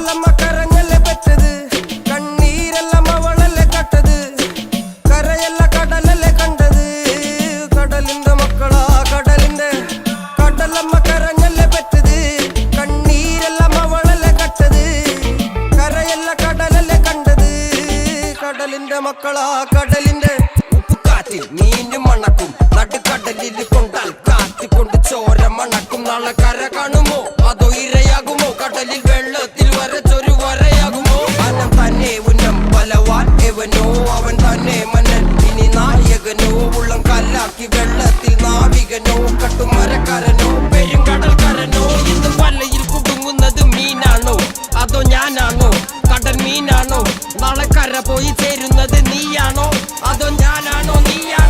കടലമ്മ കരഞ്ഞല്ലേ പെറ്റത്, കണ്ണീരെല്ലാം അവളല്ലേ കട്ടത്, കരയല്ല കടലല്ലേ കണ്ടത്. കടലിന്റെ മക്കളാ കടലിന്റെ, കടലമ്മ കരഞ്ഞല്ലേ പെറ്റത്, കണ്ണീരെല്ലാം അവളല്ലേ കട്ടത്, കരയല്ല കടലല്ലേ കണ്ടത്. കടലിന്റെ മക്കളാ കടലിന്റെ. ഉപ്പുകാറ്റിൽ മീനും മണക്കും, നടുക്കടലിൽ കൊണ്ടാൽ കാറ്റിക്കൊണ്ട് ചോര മണക്കും. നാളെ കര കാണുമോ അതോ ഇരയാകുമോ, കടലിൽ വെള്ളത്തിൽ വരച്ചൊരു വരയാകുമോ. അനം തന്നെ ഉന്നം ബലവാൻ എവനോ, അവൻ തന്നെ മന്നൻ ഇനി നായകനോ. ഉള്ളം കല്ലാക്കി വെള്ളത്തിൽ നാവികനോ, കട്ടുമരക്കാരനോ പെരുങ്കടൽക്കാരനോ. ഇന്ന് വലയിൽ കുടുങ്ങുന്നത് മീനാണോ അതോ ഞാനാണോ, കടൽ മീനാണോ. നാളെ കര പോയി ചേരുന്നത് നീയാണോ അതോ ഞാനാണോ നീയാണോ.